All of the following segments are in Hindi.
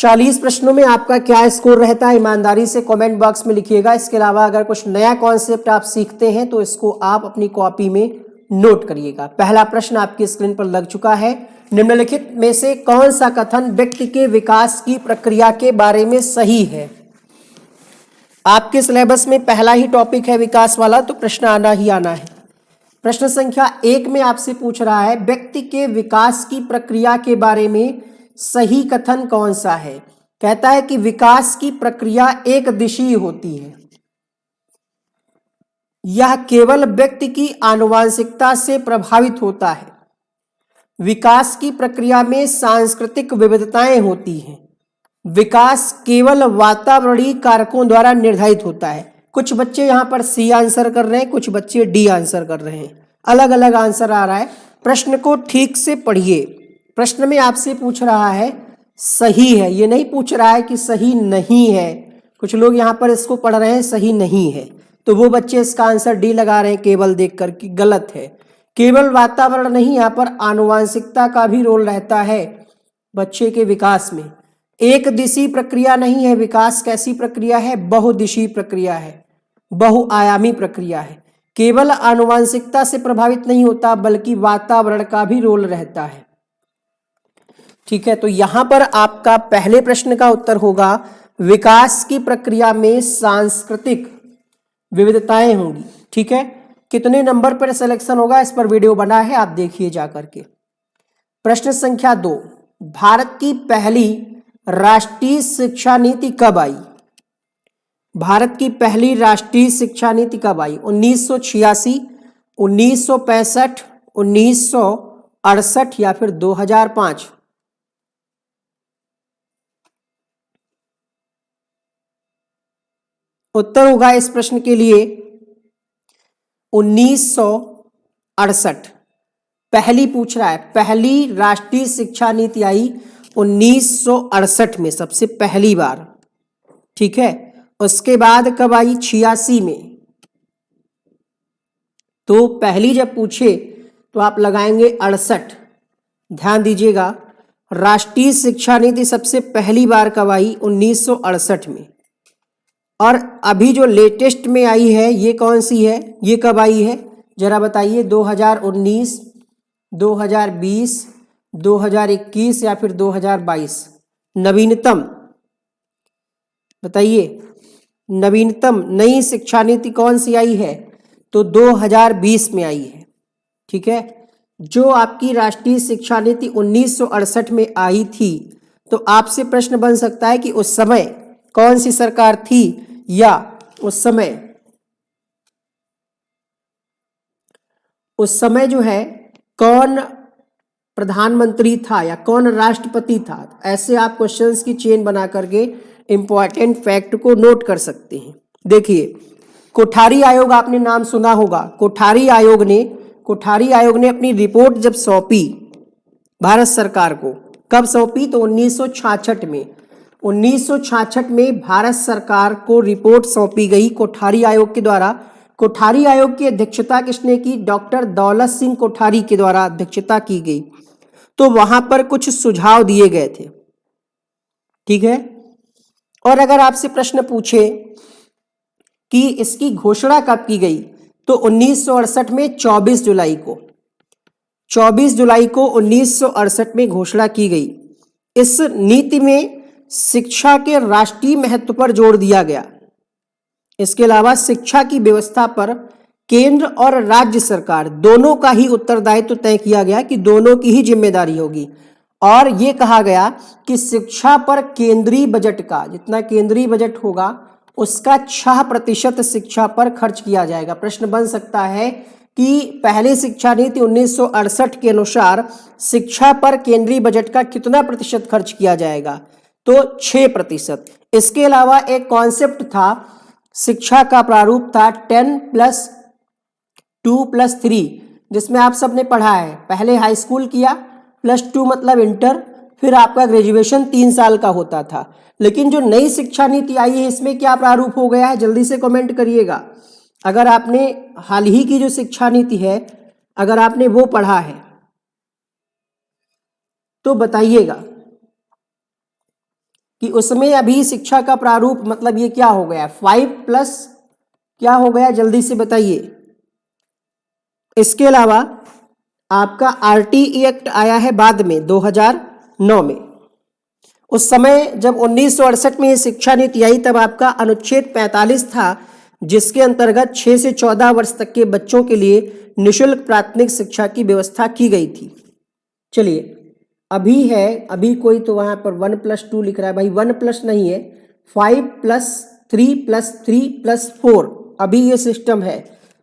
40 प्रश्नों में आपका क्या स्कोर रहता है, ईमानदारी से कमेंट बॉक्स में लिखिएगा। इसके अलावा अगर कुछ नया कॉन्सेप्ट आप सीखते हैं तो इसको आप अपनी कॉपी में नोट करिएगा। पहला प्रश्न आपकी स्क्रीन पर लग चुका है। निम्नलिखित में से कौन सा कथन व्यक्ति के विकास की प्रक्रिया के बारे में सही है? आपके सिलेबस में पहला ही टॉपिक है विकास वाला, तो प्रश्न आना ही आना है। प्रश्न संख्या 1 में आपसे पूछ रहा है व्यक्ति के विकास की प्रक्रिया के बारे में सही कथन कौन सा है। कहता है कि विकास की प्रक्रिया एक दिशीय होती है, यह केवल व्यक्ति की आनुवांशिकता से प्रभावित होता है। विकास की प्रक्रिया में सांस्कृतिक विविधताएं होती हैं। विकास केवल वातावरणीय कारकों द्वारा निर्धारित होता है। कुछ बच्चे यहाँ पर सी आंसर कर रहे हैं, कुछ बच्चे डी आंसर कर रहे हैं, अलग अलग आंसर आ रहा है। प्रश्न को ठीक से पढ़िए। प्रश्न में आपसे पूछ रहा है सही है, ये नहीं पूछ रहा है कि सही नहीं है। कुछ लोग यहाँ पर इसको पढ़ रहे हैं सही नहीं है, तो वो बच्चे इसका आंसर डी लगा रहे हैं केवल देख कर कि गलत है। केवल वातावरण नहीं, यहाँ पर आनुवांशिकता का भी रोल रहता है बच्चे के विकास में। एक दिशी प्रक्रिया नहीं है विकास। कैसी प्रक्रिया है? बहुदिशीय प्रक्रिया है, बहुआयामी प्रक्रिया है। केवल आनुवांशिकता से प्रभावित नहीं होता बल्कि वातावरण का भी रोल रहता है। ठीक है, तो यहां पर आपका पहले प्रश्न का उत्तर होगा विकास की प्रक्रिया में सांस्कृतिक विविधताएं होंगी। ठीक है, कितने नंबर पर सिलेक्शन होगा इस पर वीडियो बना है, आप देखिए जाकर के। प्रश्न संख्या 2, भारत की पहली राष्ट्रीय शिक्षा नीति कब आई? भारत की पहली राष्ट्रीय शिक्षा नीति कब आई? 1986, 1965, 1968 या फिर 2005? उत्तर होगा इस प्रश्न के लिए 1968। पहली पूछ रहा है, पहली राष्ट्रीय शिक्षा नीति आई 1968 में, सबसे पहली बार। ठीक है, उसके बाद कब आई? 86 में। तो पहली जब पूछे तो आप लगाएंगे 68। ध्यान दीजिएगा, राष्ट्रीय शिक्षा नीति सबसे पहली बार कब आई? 1968 में। और अभी जो लेटेस्ट में आई है ये कौन सी है, ये कब आई है जरा बताइए? 2019, 2020, 2021 या फिर 2022? नवीनतम बताइए, नवीनतम नई शिक्षा नीति कौन सी आई है? तो 2020 में आई है। ठीक है, जो आपकी राष्ट्रीय शिक्षा नीति 1968 में आई थी, तो आपसे प्रश्न बन सकता है कि उस समय कौन सी सरकार थी, या उस समय जो है कौन प्रधानमंत्री था या कौन राष्ट्रपति था। ऐसे आप क्वेश्चंस की चेन बना करके इंपॉर्टेंट फैक्ट को नोट कर सकते हैं। देखिए, कोठारी आयोग आपने नाम सुना होगा। कोठारी आयोग ने अपनी रिपोर्ट जब सौंपी भारत सरकार को, कब सौंपी? तो 1966 में। 1966 में भारत सरकार को रिपोर्ट सौंपी गई कोठारी आयोग के द्वारा। कोठारी आयोग की अध्यक्षता किसने की? डॉक्टर दौलत सिंह कोठारी के द्वारा अध्यक्षता की गई। तो वहां पर कुछ सुझाव दिए गए थे। ठीक है, और अगर आपसे प्रश्न पूछे कि इसकी घोषणा कब की गई, तो 1968 में 24 जुलाई को 1968 में घोषणा की गई। इस नीति में शिक्षा के राष्ट्रीय महत्व पर जोर दिया गया। इसके अलावा शिक्षा की व्यवस्था पर केंद्र और राज्य सरकार दोनों का ही उत्तरदायित्व तय किया गया कि दोनों की ही जिम्मेदारी होगी। और यह कहा गया कि शिक्षा पर केंद्रीय बजट का, जितना केंद्रीय बजट होगा उसका 6% शिक्षा पर खर्च किया जाएगा। प्रश्न बन सकता है कि पहले शिक्षा नीति 1968 के अनुसार शिक्षा पर केंद्रीय बजट का कितना प्रतिशत खर्च किया जाएगा? तो 6%। इसके अलावा एक कॉन्सेप्ट था, शिक्षा का प्रारूप था 10+2+3, जिसमें आप सबने पढ़ा है। पहले हाई स्कूल किया, +2 मतलब इंटर, फिर आपका ग्रेजुएशन 3 साल का होता था। लेकिन जो नई शिक्षा नीति आई है इसमें क्या प्रारूप हो गया है, जल्दी से कमेंट करिएगा। अगर आपने हाल ही की जो शिक्षा नीति है, अगर आपने वो पढ़ा है तो बताइएगा। कि उसमें अभी शिक्षा का प्रारूप मतलब ये क्या हो गया, 5+ क्या हो गया, जल्दी से बताइए। इसके अलावा आपका आरटीई एक्ट आया है बाद में 2009 में। उस समय जब 1968 में ये शिक्षा नीति आई तब आपका अनुच्छेद 45 था, जिसके अंतर्गत 6 से 14 वर्ष तक के बच्चों के लिए निःशुल्क प्राथमिक शिक्षा की व्यवस्था की गई थी। चलिए अभी है, अभी कोई तो वहां पर 1+2 लिख रहा है, भाई 1+ नहीं है, 5+3+3+4 अभी ये सिस्टम है।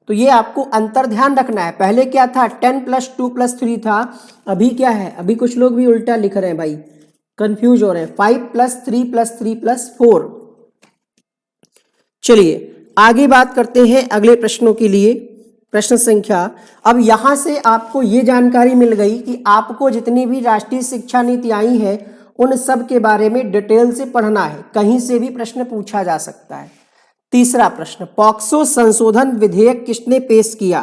तो ये आपको अंतर ध्यान रखना है। पहले क्या था, 10+2+3 था, अभी क्या है, अभी कुछ लोग भी उल्टा लिख रहे हैं भाई, कंफ्यूज हो रहे हैं, 5+3+3+4। चलिए आगे बात करते हैं अगले प्रश्नों के लिए। प्रश्न संख्या, अब यहां से आपको ये जानकारी मिल गई कि आपको जितनी भी राष्ट्रीय शिक्षा नीति आई है उन सब के बारे में डिटेल से पढ़ना है, कहीं से भी प्रश्न पूछा जा सकता है। तीसरा प्रश्न, पॉक्सो संशोधन विधेयक किसने पेश किया?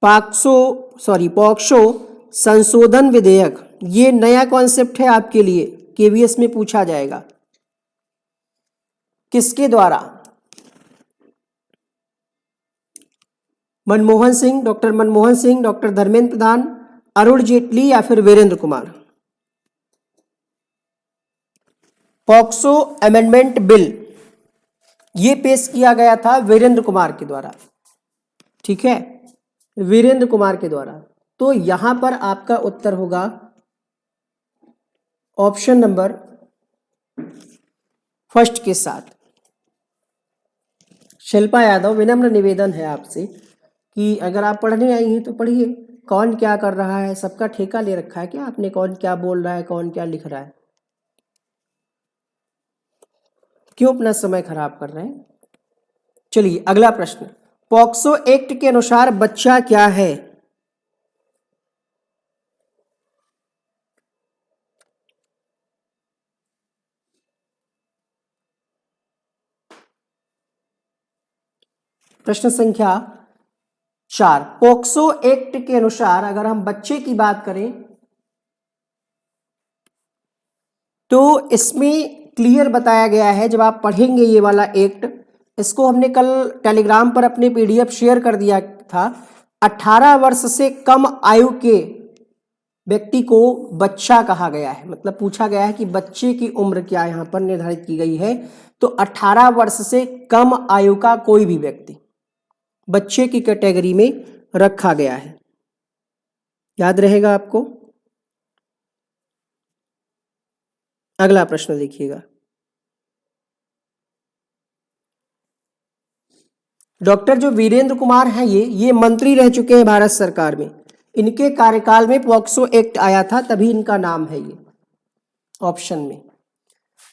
पॉक्सो संशोधन विधेयक, ये नया कॉन्सेप्ट है आपके लिए, केवीएस में पूछा जाएगा। किसके द्वारा? मनमोहन सिंह, डॉक्टर मनमोहन सिंह, डॉक्टर धर्मेंद्र प्रधान, अरुण जेटली या फिर Virendra Kumar? POCSO amendment bill ये पेश किया गया था वीरेंद्र कुमार के द्वारा, ठीक है, वीरेंद्र कुमार के द्वारा। तो यहां पर आपका उत्तर होगा ऑप्शन नंबर फर्स्ट के साथ। शिल्पा यादव, विनम्र निवेदन है आपसे कि अगर आप पढ़ने आई हैं तो पढ़िए। कौन क्या कर रहा है, सबका ठेका ले रखा है क्या आपने, कौन क्या बोल रहा है, कौन क्या लिख रहा है, क्यों अपना समय खराब कर रहे हैं। चलिए अगला प्रश्न, पॉक्सो एक्ट के अनुसार बच्चा क्या है? प्रश्न संख्या 4, पॉक्सो एक्ट के अनुसार अगर हम बच्चे की बात करें तो इसमें क्लियर बताया गया है, जब आप पढ़ेंगे ये वाला एक्ट, इसको हमने कल टेलीग्राम पर अपने पीडीएफ शेयर कर दिया था। 18 वर्ष से कम आयु के व्यक्ति को बच्चा कहा गया है, मतलब पूछा गया है कि बच्चे की उम्र क्या यहाँ पर निर्धारित की गई है, तो 18 वर्ष से कम आयु का कोई भी व्यक्ति बच्चे की कैटेगरी में रखा गया है। याद रहेगा आपको। अगला प्रश्न देखिएगा, डॉक्टर जो वीरेंद्र कुमार हैं ये मंत्री रह चुके हैं भारत सरकार में, इनके कार्यकाल में पॉक्सो एक्ट आया था, तभी इनका नाम है ये ऑप्शन में।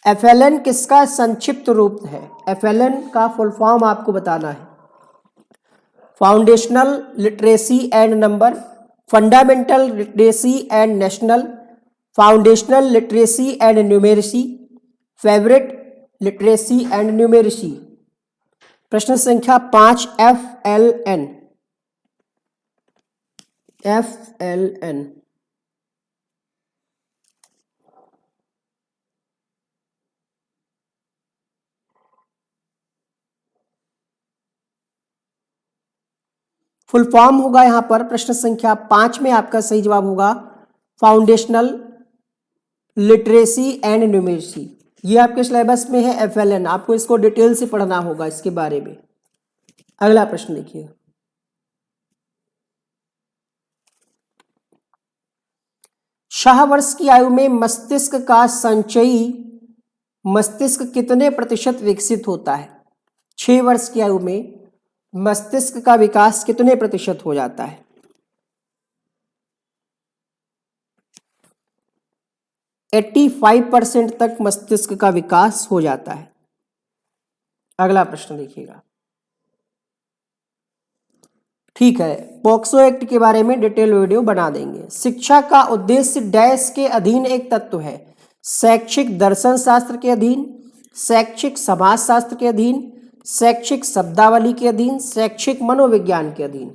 एफएलएन किसका संक्षिप्त रूप है? एफएलएन का फुल फॉर्म आपको बताना है। Foundational literacy and number, fundamental literacy and national, foundational literacy and numeracy, favourite literacy and numeracy. प्रश्न संख्या 5, एफएलएन। एफएलएन फुल फॉर्म होगा यहाँ पर प्रश्न संख्या 5 में आपका सही जवाब होगा फाउंडेशनल लिटरेसी एंड न्यूमेरेसी। ये आपके सिलेबस में है एफएलएन, आपको इसको डिटेल से पढ़ना होगा इसके बारे में। अगला प्रश्न देखिए, छह वर्ष की आयु में मस्तिष्क का संचयी मस्तिष्क कितने प्रतिशत विकसित होता है? 6 वर्ष की आयु में मस्तिष्क का विकास कितने प्रतिशत हो जाता है? 85% तक मस्तिष्क का विकास हो जाता है। अगला प्रश्न देखिएगा, ठीक है, पॉक्सो एक्ट के बारे में डिटेल वीडियो बना देंगे। शिक्षा का उद्देश्य डैश के अधीन एक तत्व है, शैक्षिक दर्शन शास्त्र के अधीन, शैक्षिक समाज शास्त्र के अधीन, शैक्षिक शब्दावली के अधीन, शैक्षिक मनोविज्ञान के अधीन।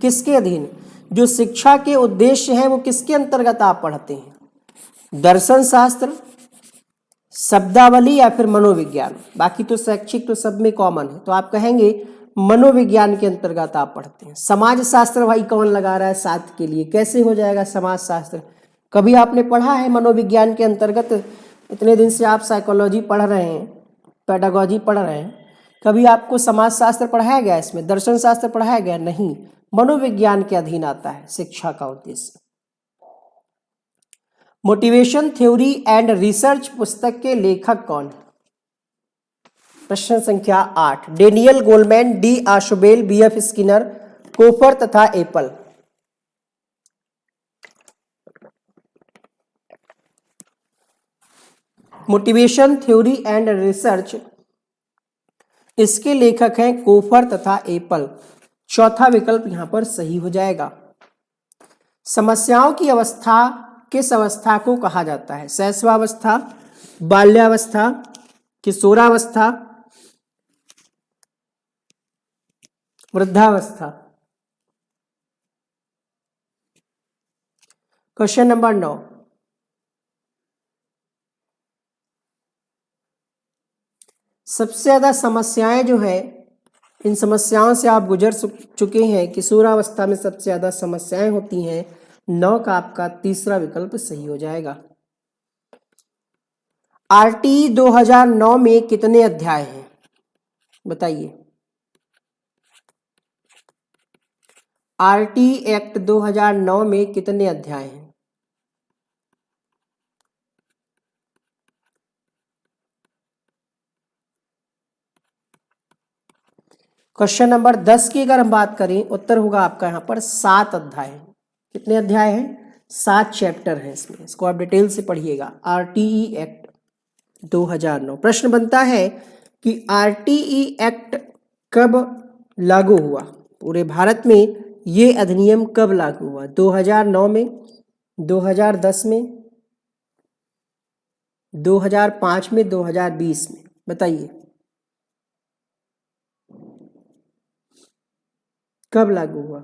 किसके अधीन? जो शिक्षा के उद्देश्य हैं वो किसके अंतर्गत आप पढ़ते हैं? दर्शन शास्त्र, शब्दावली या फिर मनोविज्ञान। बाकी तो शैक्षिक तो सब में कॉमन है, तो आप कहेंगे मनोविज्ञान के अंतर्गत आप पढ़ते हैं। समाज शास्त्र भाई कौन लगा रहा है 7 के लिए, कैसे हो जाएगा समाज शास्त्र? कभी आपने पढ़ा है मनोविज्ञान के अंतर्गत? इतने दिन से आप साइकोलॉजी पढ़ रहे हैं, पेडागॉजी पढ़ रहे हैं, कभी आपको समाज शास्त्र पढ़ाया गया? इसमें दर्शन शास्त्र पढ़ाया गया? नहीं, मनोविज्ञान के अधीन आता है शिक्षा का उद्देश्य। मोटिवेशन थ्योरी एंड रिसर्च पुस्तक के लेखक कौन है? प्रश्न संख्या 8। Daniel Goleman, D Ausubel, B F Skinner, Cofer तथा Appley. Motivation theory and research, इसके लेखक हैं कोफर तथा एप्पल। चौथा विकल्प यहां पर सही हो जाएगा। समस्याओं की अवस्था किस अवस्था को कहा जाता है? शैशवावस्था, बाल्यावस्था, किशोरावस्था, वृद्धावस्था। Question number 9। सबसे ज्यादा समस्याएं जो है, इन समस्याओं से आप गुजर चुके हैं। किशोरावस्था में सबसे ज्यादा समस्याएं होती हैं। 9 का आपका तीसरा विकल्प सही हो जाएगा। आरटी 2009 में कितने अध्याय हैं? बताइए। आरटी एक्ट 2009 में कितने अध्याय हैं? क्वेश्चन नंबर 10 की अगर हम बात करें, उत्तर होगा आपका यहाँ पर 7 अध्याय हैं। कितने अध्याय हैं? 7 चैप्टर हैं इसमें। इसको आप डिटेल से पढ़िएगा। RTE act 2009। प्रश्न बनता है कि आरटीई एक्ट कब लागू हुआ? पूरे भारत में ये अधिनियम कब लागू हुआ? 2009 में, 2010 में, 2005 में, 2020 में? बताइए कब लागू हुआ?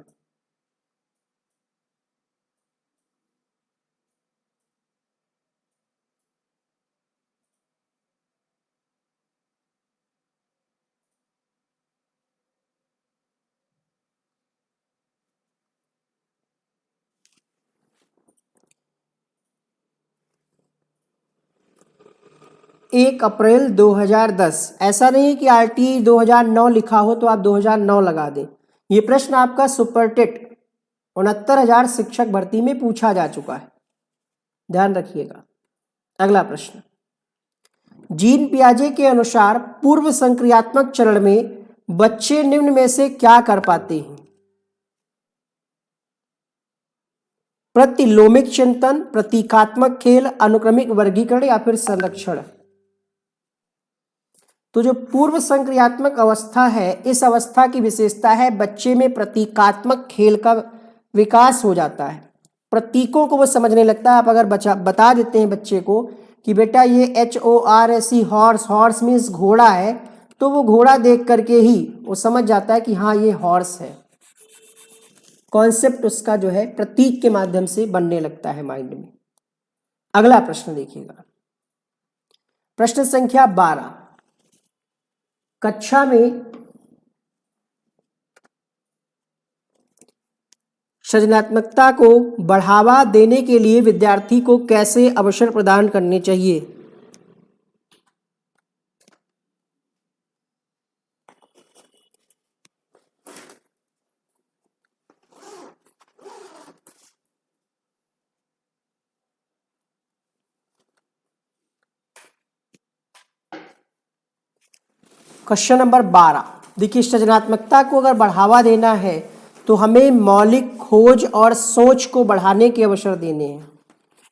एक अप्रैल 2010। ऐसा नहीं है कि आरटी 2009 लिखा हो तो आप 2009 लगा दें। ये प्रश्न आपका सुपरटेट 69,000 शिक्षक भर्ती में पूछा जा चुका है, ध्यान रखिएगा। अगला प्रश्न, जीन पियाजे के अनुसार पूर्व संक्रियात्मक चरण में बच्चे निम्न में से क्या कर पाते हैं? प्रतिलोमिक चिंतन, प्रतीकात्मक खेल, अनुक्रमिक वर्गीकरण या फिर संरक्षण। तो जो पूर्व संक्रियात्मक अवस्था है, इस अवस्था की विशेषता है बच्चे में प्रतीकात्मक खेल का विकास हो जाता है। प्रतीकों को वो समझने लगता है। आप अगर बता देते हैं बच्चे को कि बेटा ये HORSE हॉर्स, हॉर्स मीन्स घोड़ा है, तो वो घोड़ा देख करके ही वो समझ जाता है कि हाँ ये हॉर्स है। कॉन्सेप्ट उसका जो है प्रतीक के माध्यम से बनने लगता है माइंड में। अगला प्रश्न देखिएगा, प्रश्न संख्या 12। कक्षा में सृजनात्मकता को बढ़ावा देने के लिए विद्यार्थी को कैसे अवसर प्रदान करने चाहिए? Question number 12। देखिए, सृजनात्मकता को अगर बढ़ावा देना है तो हमें मौलिक खोज और सोच को बढ़ाने के अवसर देने हैं।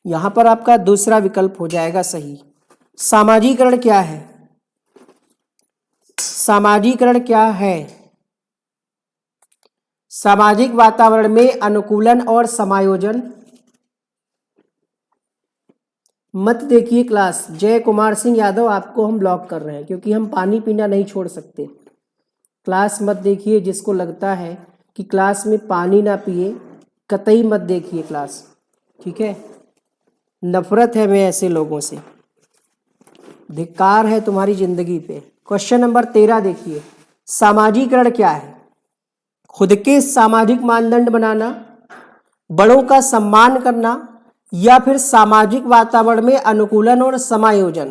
यहां पर आपका दूसरा विकल्प हो जाएगा सही। सामाजिकरण क्या है? सामाजिकरण क्या है? सामाजिक वातावरण में अनुकूलन और समायोजन। मत देखिए क्लास। जय कुमार सिंह यादव, आपको हम ब्लॉक कर रहे हैं क्योंकि हम पानी पीना नहीं छोड़ सकते। क्लास मत देखिए। जिसको लगता है कि क्लास में पानी ना पिए, कतई मत देखिए क्लास, ठीक है? नफरत है मैं ऐसे लोगों से, धिक्कार है तुम्हारी जिंदगी पे। क्वेश्चन नंबर 13 देखिए, सामाजिकरण क्या है? खुद के सामाजिक मानदंड बनाना, बड़ों का सम्मान करना, या फिर सामाजिक वातावरण में अनुकूलन और समायोजन।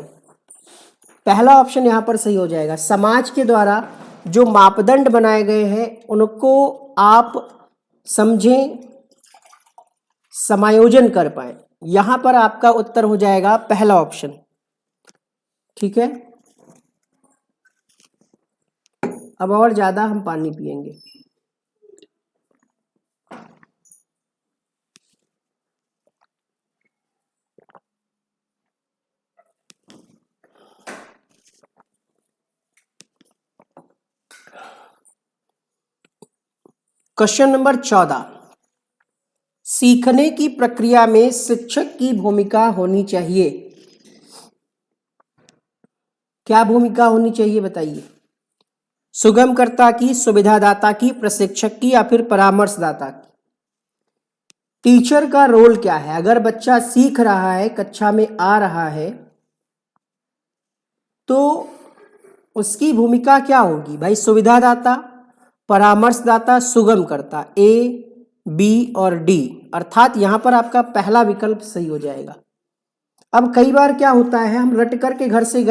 पहला ऑप्शन यहां पर सही हो जाएगा। समाज के द्वारा जो मापदंड बनाए गए हैं उनको आप समझें, समायोजन कर पाए, यहां पर आपका उत्तर हो जाएगा पहला ऑप्शन। ठीक है, अब और ज्यादा हम पानी पिएंगे। क्वेश्चन नंबर 14, सीखने की प्रक्रिया में शिक्षक की भूमिका होनी चाहिए। क्या भूमिका होनी चाहिए बताइए? सुगमकर्ता की, सुविधादाता की, प्रशिक्षक की, या फिर परामर्शदाता की? टीचर का रोल क्या है? अगर बच्चा सीख रहा है, कक्षा में आ रहा है, तो उसकी भूमिका क्या होगी भाई? सुविधादाता, परामर्शदाता, सुगमकर्ता, ए, बी और डी, अर्थात यहां पर आपका पहला विकल्प सही हो जाएगा। अब कई बार क्या होता है, हम रट करके घर से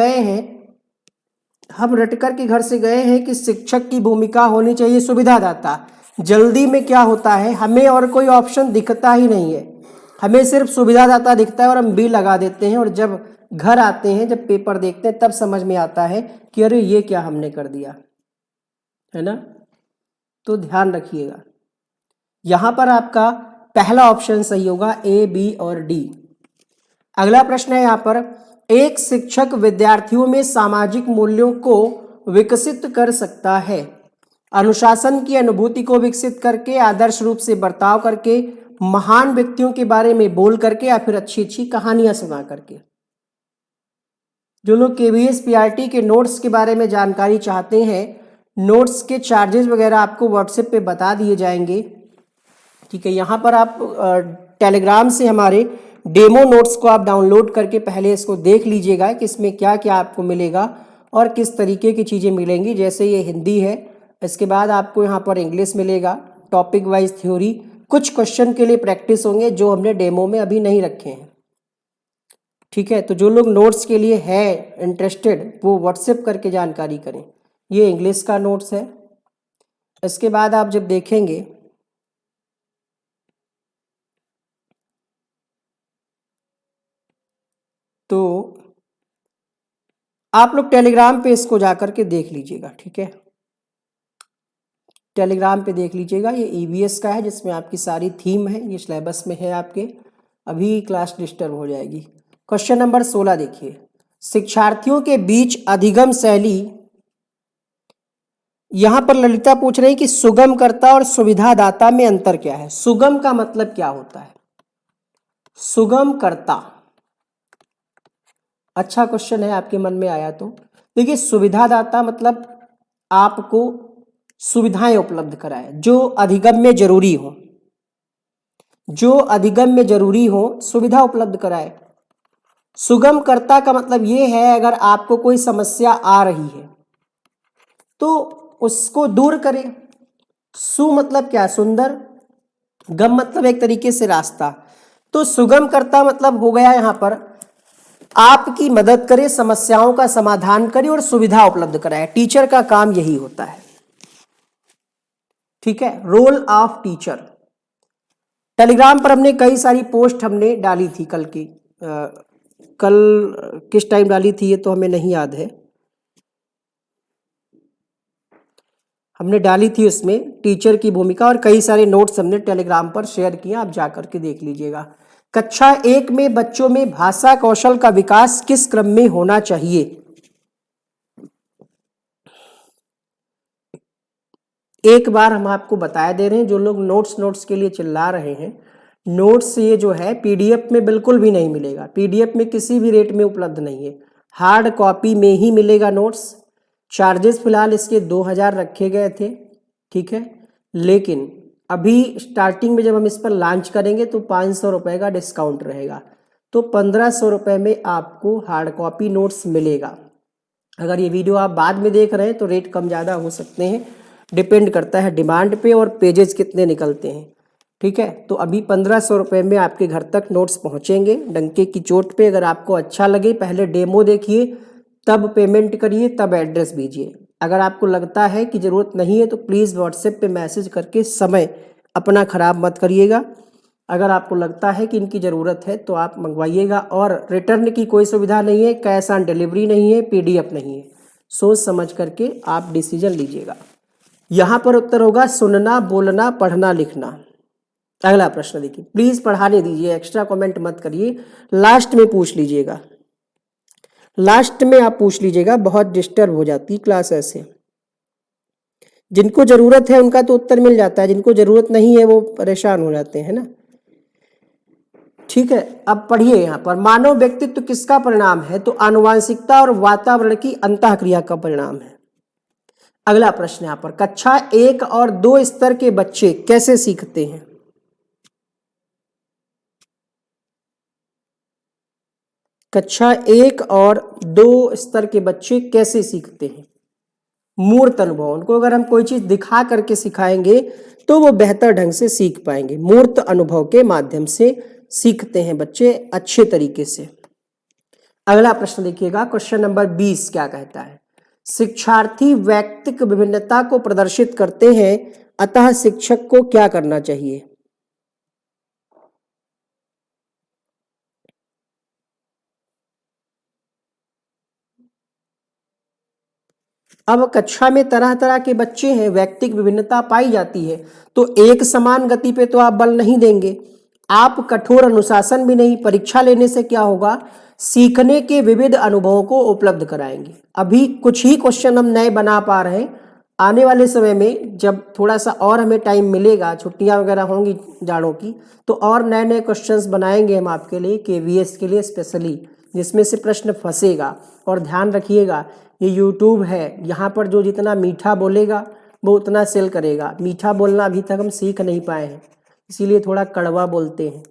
गए हैं कि शिक्षक की भूमिका होनी चाहिए सुविधादाता। जल्दी में क्या होता है, हमें और कोई ऑप्शन दिखता ही नहीं है, हमें सिर्फ सुविधादाता दिखता है और हम बी लगा देते हैं, और जब घर आते हैं, जब पेपर देखते हैं, तब समझ में आता है कि अरे ये क्या हमने कर दिया, है ना। तो ध्यान रखिएगा, यहां पर आपका पहला ऑप्शन सही होगा, ए, बी और डी। अगला प्रश्न है यहां पर, एक शिक्षक विद्यार्थियों में सामाजिक मूल्यों को विकसित कर सकता है। अनुशासन की अनुभूति को विकसित करके, आदर्श रूप से बर्ताव करके, महान व्यक्तियों के बारे में बोल करके, या फिर अच्छी अच्छी कहानियां सुना करके। जो लोग केवीएस पीआरटी के नोट्स के बारे में जानकारी चाहते हैं, नोट्स के चार्जेस वगैरह आपको व्हाट्सएप पे बता दिए जाएंगे। ठीक है, यहाँ पर आप टेलीग्राम से हमारे डेमो नोट्स को आप डाउनलोड करके पहले इसको देख लीजिएगा कि इसमें क्या क्या आपको मिलेगा और किस तरीके की चीज़ें मिलेंगी। जैसे ये हिंदी है, इसके बाद आपको यहाँ पर इंग्लिश मिलेगा, टॉपिक वाइज थ्योरी, कुछ क्वेश्चन के लिए प्रैक्टिस होंगे जो हमने डेमो में अभी नहीं रखे हैं। ठीक है, तो जो लोग नोट्स के लिए है इंटरेस्टेड, वो व्हाट्सएप करके जानकारी करें। ये इंग्लिश का नोट्स है। इसके बाद आप जब देखेंगे तो आप लोग टेलीग्राम पे इसको जाकर के देख लीजिएगा। ठीक है, टेलीग्राम पे देख लीजिएगा। ये ईवीएस का है, जिसमें आपकी सारी थीम है, ये सिलेबस में है आपके। अभी क्लास डिस्टर्ब हो जाएगी। क्वेश्चन नंबर 16 देखिए, शिक्षार्थियों के बीच अधिगम शैली। यहां पर ललिता पूछ रही कि सुगमकर्ता और सुविधादाता में अंतर क्या है। सुगम का मतलब क्या होता है? सुगमकर्ता, अच्छा क्वेश्चन है, आपके मन में आया तो। देखिए, सुविधादाता मतलब आपको सुविधाएं उपलब्ध कराए, जो अधिगम में जरूरी हो, जो अधिगम में जरूरी हो, सुविधा उपलब्ध कराए। सुगमकर्ता का मतलब ये है, अगर आपको कोई समस्या आ रही है तो उसको दूर करे। सु मतलब क्या? सुंदर, गम मतलब एक तरीके से रास्ता। तो सुगमकर्ता मतलब हो गया यहां पर आपकी मदद करे, समस्याओं का समाधान करे और सुविधा उपलब्ध कराए। टीचर का काम यही होता है। ठीक है, रोल ऑफ टीचर। टेलीग्राम पर हमने कई सारी पोस्ट हमने डाली थी कल की, कल किस टाइम डाली थी ये तो हमें नहीं याद है। हमने डाली थी उसमें टीचर की भूमिका, और कई सारे नोट्स हमने टेलीग्राम पर शेयर किए, आप जाकर के देख लीजिएगा। कक्षा 1 में बच्चों में भाषा कौशल का विकास किस क्रम में होना चाहिए? एक बार हम आपको बता दे रहे हैं, जो लोग नोट्स के लिए चिल्ला रहे हैं, नोट्स ये जो है पीडीएफ में बिल्कुल भी नहीं मिलेगा। पीडीएफ में किसी भी रेट में उपलब्ध नहीं है, हार्ड कॉपी में ही मिलेगा नोट्स। चार्जेस फिलहाल इसके 2000 रखे गए थे। ठीक है, लेकिन अभी स्टार्टिंग में जब हम इस पर लॉन्च करेंगे तो 500 रुपये का डिस्काउंट रहेगा। तो 1500 रुपये में आपको हार्ड कॉपी नोट्स मिलेगा। अगर ये वीडियो आप बाद में देख रहे हैं तो रेट कम ज़्यादा हो सकते हैं, डिपेंड करता है डिमांड पे और पेजेस कितने निकलते हैं। ठीक है, तो अभी 1500 रुपये में आपके घर तक नोट्स पहुँचेंगे डंके की चोट पे। अगर आपको अच्छा लगे पहले डेमो देखिए, तब पेमेंट करिए, तब एड्रेस भेजिए। अगर आपको लगता है कि ज़रूरत नहीं है तो प्लीज़ व्हाट्सएप पे मैसेज करके समय अपना ख़राब मत करिएगा। अगर आपको लगता है कि इनकी ज़रूरत है तो आप मंगवाइएगा। और रिटर्न की कोई सुविधा नहीं है, कैश ऑन डिलीवरी नहीं है, PDF नहीं है। सोच समझ करके आप डिसीजन लीजिएगा। यहाँ पर उत्तर होगा सुनना, बोलना, पढ़ना, लिखना। अगला प्रश्न देखिए, प्लीज़ पढ़ाने दीजिए, एक्स्ट्रा कमेंट मत करिए, लास्ट में पूछ लीजिएगा। लास्ट में आप पूछ लीजिएगा, बहुत डिस्टर्ब हो जाती क्लास ऐसे। जिनको ज़रूरत है उनका तो उत्तर मिल जाता है, जिनको ज़रूरत नहीं है वो परेशान हो जाते हैं ना। ठीक है, अब पढ़िए यहाँ पर, मानव व्यक्तित्व किसका परिणाम है? तो आनुवांशिकता और वातावरण की अंतःक्रिया का परिणाम है। अगला प्रश्न यहाँ पर, कक्षा 1 और 2 स्तर के बच्चे कैसे सीखते हैं? कक्षा 1 और 2 स्तर के बच्चे कैसे सीखते हैं? मूर्त अनुभव। उनको अगर हम कोई चीज दिखा करके सिखाएंगे तो वो बेहतर ढंग से सीख पाएंगे। मूर्त अनुभव के माध्यम से सीखते हैं बच्चे अच्छे तरीके से। अगला प्रश्न देखिएगा, क्वेश्चन नंबर 20 क्या कहता है? शिक्षार्थी व्यक्तिक विभिन्नता को प्रदर्शित करते हैं, अतः शिक्षक को क्या करना चाहिए? अब कक्षा में तरह तरह के बच्चे हैं, व्यक्तिक विभिन्नता पाई जाती है, तो एक समान गति पे तो आप बल नहीं देंगे। आप कठोर अनुशासन भी नहीं। परीक्षा लेने से क्या होगा? सीखने के विविध अनुभवों को उपलब्ध कराएंगे। अभी कुछ ही क्वेश्चन हम नए बना पा रहे हैं। आने वाले समय में जब थोड़ा सा और हमें टाइम मिलेगा, छुट्टियां वगैरह होंगी जाड़ों की, तो और नए नए क्वेश्चंस बनाएंगे हम आपके लिए, KVS के लिए स्पेशली, जिसमें से प्रश्न फंसेगा। और ध्यान रखिएगा, ये YouTube है, यहाँ पर जो जितना मीठा बोलेगा वो उतना सेल करेगा। मीठा बोलना अभी तक हम सीख नहीं पाए हैं, इसीलिए थोड़ा कड़वा बोलते हैं।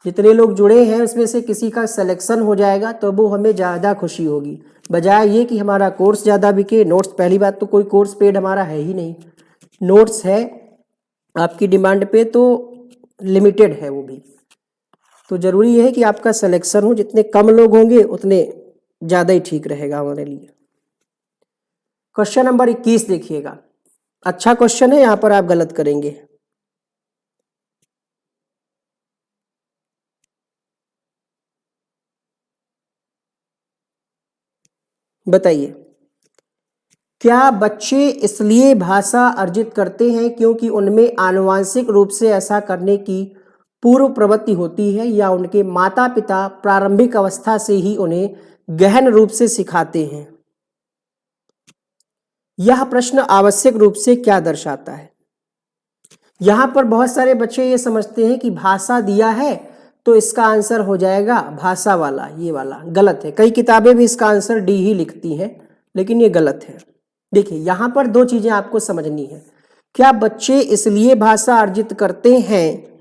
जितने लोग जुड़े हैं उसमें से किसी का सिलेक्शन हो जाएगा तो वो हमें ज़्यादा खुशी होगी, बजाय ये कि हमारा कोर्स ज़्यादा बिके। नोट्स, पहली बात तो कोई कोर्स पेड हमारा है ही नहीं, नोट्स है आपकी डिमांड पे, तो लिमिटेड है वो भी। तो ज़रूरी है कि आपका सिलेक्शन हो, जितने कम लोग होंगे उतने ज़्यादा ही ठीक रहेगा हमारे लिए। क्वेश्चन नंबर 21 देखिएगा, अच्छा क्वेश्चन है, यहाँ पर आप गलत करेंगे। बताइए, क्या बच्चे इसलिए भाषा अर्जित करते हैं क्योंकि उनमें आनुवांशिक रूप से ऐसा करने की पूर्व प्रवृत्ति होती है, या उनके माता पिता प्रारंभिक अवस्था से ही उन्हें गहन रूप से सिखाते हैं? यह प्रश्न आवश्यक रूप से क्या दर्शाता है? यहाँ पर बहुत सारे बच्चे ये समझते हैं कि भाषा दिया है तो इसका आंसर हो जाएगा भाषा वाला, ये वाला। गलत है। कई किताबें भी इसका आंसर D ही लिखती हैं, लेकिन ये गलत है। देखिए, यहाँ पर दो चीजें आपको समझनी है। क्या बच्चे इसलिए भाषा अर्जित करते हैं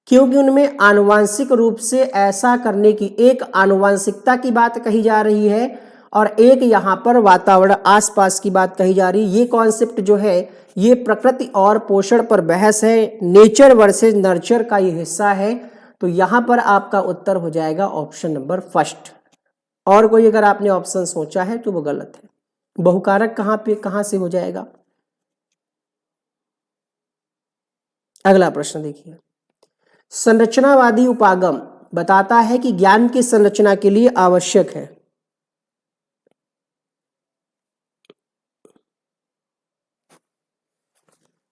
क्योंकि उनमें आनुवांशिक रूप से ऐसा करने की, एक आनुवांशिकता की बात कही जा रही है और एक यहाँ पर वातावरण आसपास की बात कही जा रही है। ये कॉन्सेप्ट जो है ये प्रकृति और पोषण पर बहस है, नेचर वर्सेस नर्चर का ये हिस्सा है। तो यहाँ पर आपका उत्तर हो जाएगा ऑप्शन नंबर फर्स्ट। और कोई अगर आपने ऑप्शन सोचा है तो वो गलत है। बहुकारक कहाँ से हो जाएगा? अगला प्रश्न देखिए, संरचनावादी उपागम बताता है कि ज्ञान की संरचना के लिए आवश्यक है।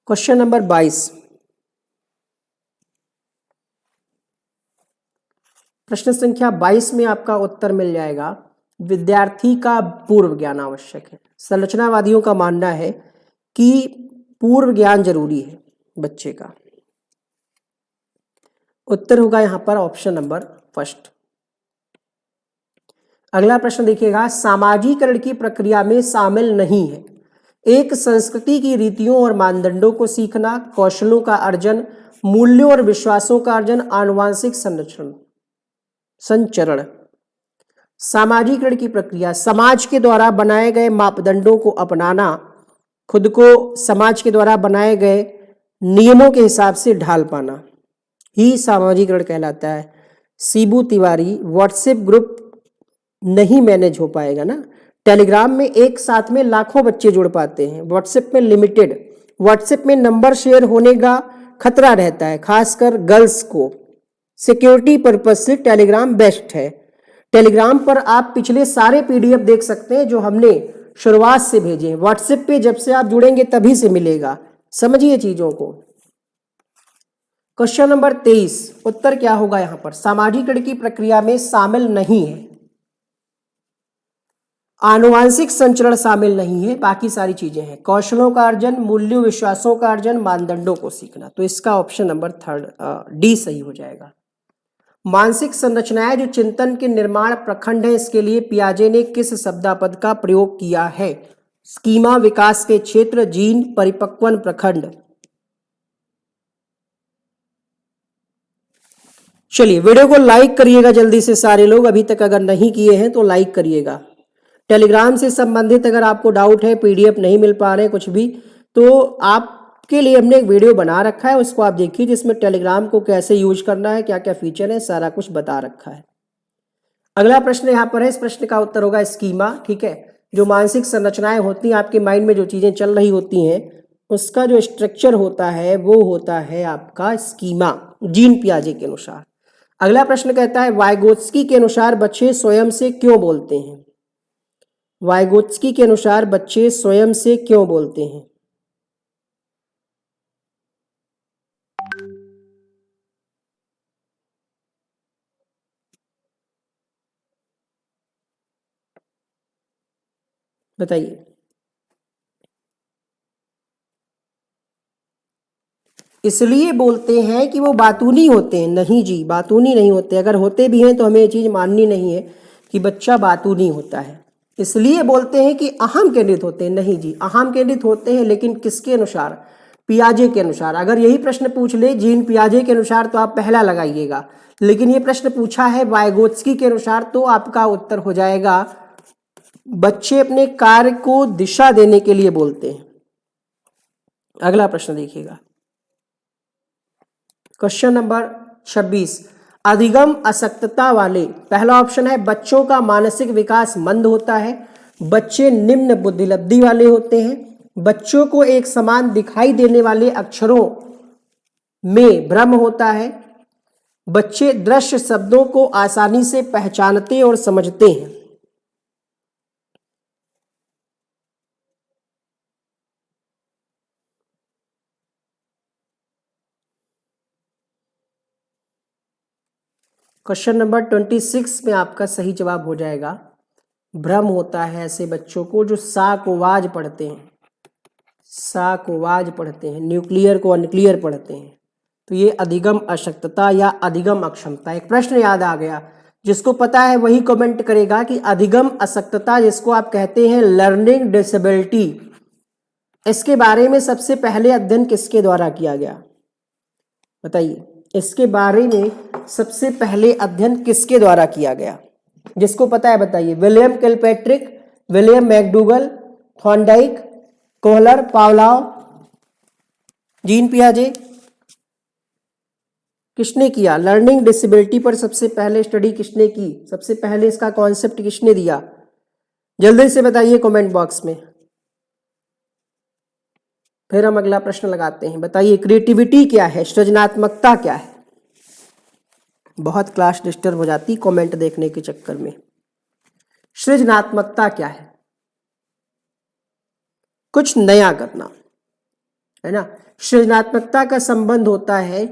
क्वेश्चन नंबर 22, प्रश्न संख्या 22 में आपका उत्तर मिल जाएगा, विद्यार्थी का पूर्व ज्ञान आवश्यक है। संरचनावादियों का मानना है कि पूर्व ज्ञान जरूरी है बच्चे का। उत्तर होगा यहाँ पर ऑप्शन नंबर फर्स्ट। अगला प्रश्न देखिएगा, सामाजिकरण की प्रक्रिया में शामिल नहीं है एक संस्कृति की रीतियों और मानदंडों को सीखना, कौशलों का अर्जन, मूल्यों और विश्वासों का अर्जन, आनुवांशिक संचरण। सामाजिकरण की प्रक्रिया, समाज के द्वारा बनाए गए मापदंडों को अपनाना, खुद को समाज के द्वारा बनाए गए नियमों के हिसाब से ढाल पाना ही सामाजिकरण कहलाता है। शिबू तिवारी, व्हाट्सएप ग्रुप नहीं मैनेज हो पाएगा ना, टेलीग्राम में एक साथ में लाखों बच्चे जुड़ पाते हैं, व्हाट्सएप में लिमिटेड, व्हाट्सएप में नंबर शेयर होने का खतरा रहता है, खासकर गर्ल्स को। सिक्योरिटी पर्पज से टेलीग्राम बेस्ट है। टेलीग्राम पर आप पिछले सारे पीडीएफ देख सकते हैं जो हमने शुरुआत से भेजे हैं। व्हाट्सएप पे जब से आप जुड़ेंगे तभी से मिलेगा, समझिए चीजों को। क्वेश्चन नंबर 23, उत्तर क्या होगा यहां पर? सामाजिकरण की प्रक्रिया में शामिल नहीं है, आनुवांशिक संचरण शामिल नहीं है, बाकी सारी चीजें हैं। कौशलों का अर्जन, मूल्यों विश्वासों का अर्जन, मानदंडों को सीखना। तो इसका ऑप्शन नंबर डी सही हो जाएगा। मानसिक संरचनाएं जो चिंतन के निर्माण प्रखंड है, इसके लिए पियाजे ने किस शब्दापद का प्रयोग किया है? स्कीमा, विकास के क्षेत्र, जीन, परिपक्वन प्रखंड। चलिए वीडियो को लाइक करिएगा जल्दी से सारे लोग, अभी तक अगर नहीं किए हैं तो लाइक करिएगा। टेलीग्राम से संबंधित अगर आपको डाउट है, पीडीएफ नहीं मिल पा रहे कुछ भी, तो आपके लिए हमने एक वीडियो बना रखा है, उसको आप देखिए, जिसमें टेलीग्राम को कैसे यूज करना है, क्या क्या फीचर है, सारा कुछ बता रखा है। अगला प्रश्न यहाँ पर है, इस प्रश्न का उत्तर होगा स्कीमा। ठीक है, जो मानसिक संरचनाएं होती हैं, आपके माइंड में जो चीजें चल रही होती हैं, उसका जो स्ट्रक्चर होता है वो होता है आपका स्कीमा, जीन पियाजे के अनुसार। अगला प्रश्न कहता है वाइगोत्स्की के अनुसार बच्चे स्वयं से क्यों बोलते हैं? वाइगोत्स्की के अनुसार बच्चे स्वयं से क्यों बोलते हैं? बताइए। इसलिए बोलते हैं कि वो बातूनी होते हैं। नहीं जी, बातूनी नहीं होते। अगर होते भी हैं तो हमें ये चीज माननी नहीं है कि बच्चा बातूनी होता है। इसलिए बोलते हैं कि अहम केंद्रित होते हैं। नहीं जी, अहम केंद्रित होते हैं, लेकिन किसके अनुसार? पियाजे के अनुसार। अगर यही प्रश्न पूछ ले जीन पियाजे के अनुसार तो आप पहला लगाइएगा, लेकिन ये प्रश्न पूछा है वाइगोत्स्की के अनुसार, तो आपका उत्तर हो जाएगा बच्चे अपने कार्य को दिशा देने के लिए बोलते हैं। अगला प्रश्न देखिएगा, क्वेश्चन नंबर 26, अधिगम अशक्तता वाले। पहला ऑप्शन है बच्चों का मानसिक विकास मंद होता है, बच्चे निम्न बुद्धिलब्धि वाले होते हैं, बच्चों को एक समान दिखाई देने वाले अक्षरों में भ्रम होता है, बच्चे दृश्य शब्दों को आसानी से पहचानते और समझते हैं। क्वेश्चन नंबर 26 में आपका सही जवाब हो जाएगा भ्रम होता है ऐसे बच्चों को जो सा को वाज पढ़ते हैं, सा को वाज पढ़ते हैं, न्यूक्लियर को अनक्लियर पढ़ते हैं। तो ये अधिगम अशक्तता या अधिगम अक्षमता। एक प्रश्न याद आ गया, जिसको पता है वही कमेंट करेगा कि अधिगम अशक्तता, जिसको आप कहते हैं लर्निंग डिसेबिलिटी, इसके बारे में सबसे पहले अध्ययन किसके द्वारा किया गया? बताइए, इसके बारे में सबसे पहले अध्ययन किसके द्वारा किया गया? जिसको पता है बताइए। William Kilpatrick, William McDougall, Thorndike, Kohler, Pavlov, Jean पियाजे। किसने किया? लर्निंग डिसेबिलिटी पर सबसे पहले स्टडी किसने की? सबसे पहले इसका कॉन्सेप्ट किसने दिया? जल्दी से बताइए कमेंट बॉक्स में। फिर हम अगला प्रश्न लगाते हैं। बताइए क्रिएटिविटी क्या है, सृजनात्मकता क्या है? बहुत क्लास डिस्टर्ब हो जाती कमेंट देखने के चक्कर में। सृजनात्मकता क्या है? कुछ नया करना, है ना। सृजनात्मकता का संबंध होता है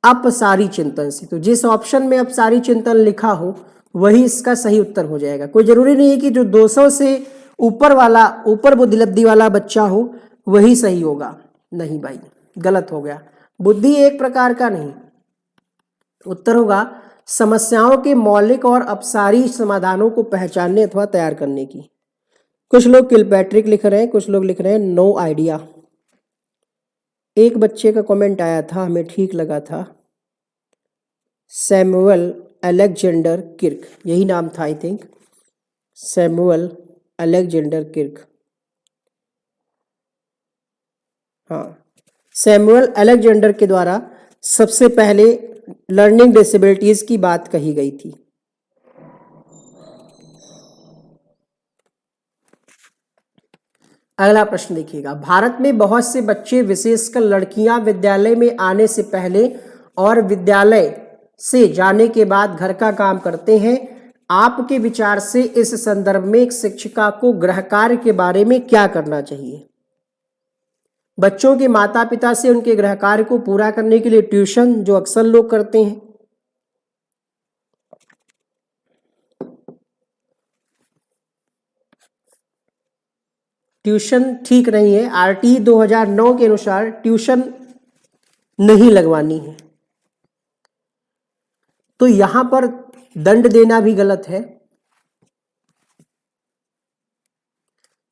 अपसारी चिंतन से। तो जिस ऑप्शन में अपसारी चिंतन लिखा हो वही इसका सही उत्तर हो जाएगा। कोई जरूरी नहीं है कि जो 200 से ऊपर वाला, ऊपर बुद्धिलब्धि वाला बच्चा हो वही सही होगा। नहीं भाई, गलत हो गया। बुद्धि एक प्रकार का नहीं, उत्तर होगा समस्याओं के मौलिक और अपसारी समाधानों को पहचानने अथवा तैयार करने की। कुछ लोग किलपैट्रिक लिख रहे हैं, कुछ लोग लिख रहे हैं नो आइडिया। एक बच्चे का कमेंट आया था, हमें ठीक लगा था, सैमुअल अलेक्जेंडर किर्क, यही नाम था I think, Samuel Alexander Kirk. हाँ, सैमुअल अलेक्जेंडर के द्वारा सबसे पहले लर्निंग डिसेबिलिटीज की बात कही गई थी। अगला प्रश्न देखिएगा, भारत में बहुत से बच्चे विशेषकर लड़कियां विद्यालय में आने से पहले और विद्यालय से जाने के बाद घर का काम करते हैं। आपके विचार से इस संदर्भ में एक शिक्षिका को गृह कार्य के बारे में क्या करना चाहिए? बच्चों के माता पिता से उनके गृह कार्य को पूरा करने के लिए ट्यूशन, जो अक्सर लोग करते हैं। ट्यूशन ठीक नहीं है, आरटी 2009 के अनुसार ट्यूशन नहीं लगवानी है। तो यहां पर दंड देना भी गलत है।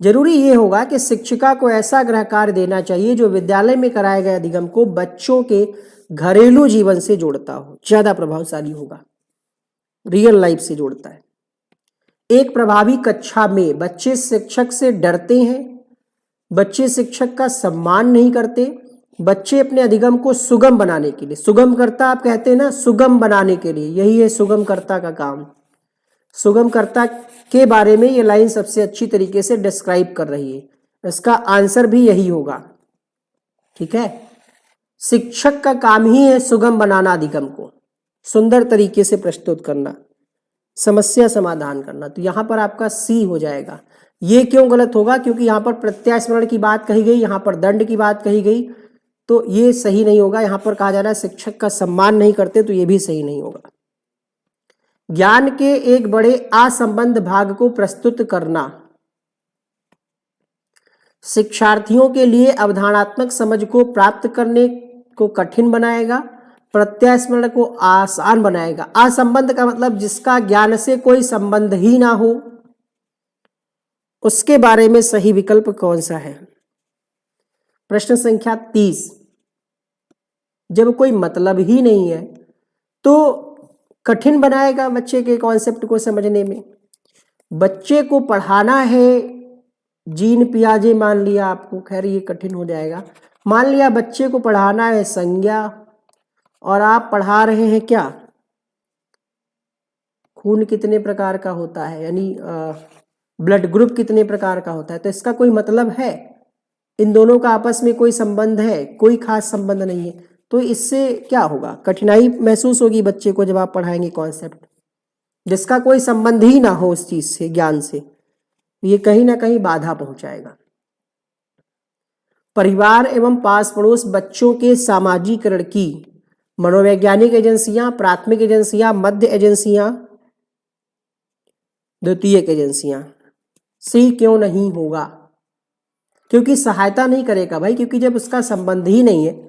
जरूरी ये होगा कि शिक्षिका को ऐसा गृह कार्य देना चाहिए जो विद्यालय में कराए गए अधिगम को बच्चों के घरेलू जीवन से जोड़ता हो, ज्यादा प्रभावशाली होगा, रियल लाइफ से जोड़ता है। एक प्रभावी कक्षा में बच्चे शिक्षक से डरते हैं, बच्चे शिक्षक का सम्मान नहीं करते, बच्चे अपने अधिगम को सुगम बनाने के लिए, सुगमकर्ता आप कहते हैं ना, सुगम बनाने के लिए, यही है सुगमकर्ता का काम। सुगमकर्ता के बारे में ये लाइन सबसे अच्छी तरीके से डिस्क्राइब कर रही है, इसका आंसर भी यही होगा। ठीक है, शिक्षक का काम ही है सुगम बनाना, अधिगम को सुंदर तरीके से प्रस्तुत करना, समस्या समाधान करना। तो यहां पर आपका सी हो जाएगा। ये क्यों गलत होगा? क्योंकि यहां पर प्रत्यास्मरण की बात कही गई, यहां पर दंड की बात कही गई, तो ये सही नहीं होगा। यहां पर कहा जा रहा है शिक्षक का सम्मान नहीं करते, तो ये भी सही नहीं होगा। ज्ञान के एक बड़े असंबद्ध भाग को प्रस्तुत करना शिक्षार्थियों के लिए अवधारणात्मक समझ को प्राप्त करने को कठिन बनाएगा, प्रत्यास्मरण को आसान बनाएगा। असंबद्ध का मतलब जिसका ज्ञान से कोई संबंध ही ना हो, उसके बारे में सही विकल्प कौन सा है? प्रश्न संख्या 30। जब कोई मतलब ही नहीं है तो कठिन बनाएगा बच्चे के कॉन्सेप्ट को समझने में। बच्चे को पढ़ाना है जीन पियाजे, मान लिया आपको, खैर ये कठिन हो जाएगा। मान लिया बच्चे को पढ़ाना है संज्ञा, और आप पढ़ा रहे हैं क्या, खून कितने प्रकार का होता है, यानी ब्लड ग्रुप कितने प्रकार का होता है, तो इसका कोई मतलब है? इन दोनों का आपस में कोई संबंध है? कोई खास संबंध नहीं है। तो इससे क्या होगा? कठिनाई महसूस होगी बच्चे को जब आप पढ़ाएंगे कॉन्सेप्ट जिसका कोई संबंध ही ना हो उस चीज से, ज्ञान से, ये कहीं ना कहीं बाधा पहुंचाएगा। परिवार एवं पास पड़ोस बच्चों के सामाजिकरण की मनोवैज्ञानिक एजेंसियां, प्राथमिक एजेंसियां, मध्य एजेंसियां, द्वितीयक एजेंसियां। सी क्यों नहीं होगा? क्योंकि सहायता नहीं करेगा भाई, क्योंकि जब उसका संबंध ही नहीं है।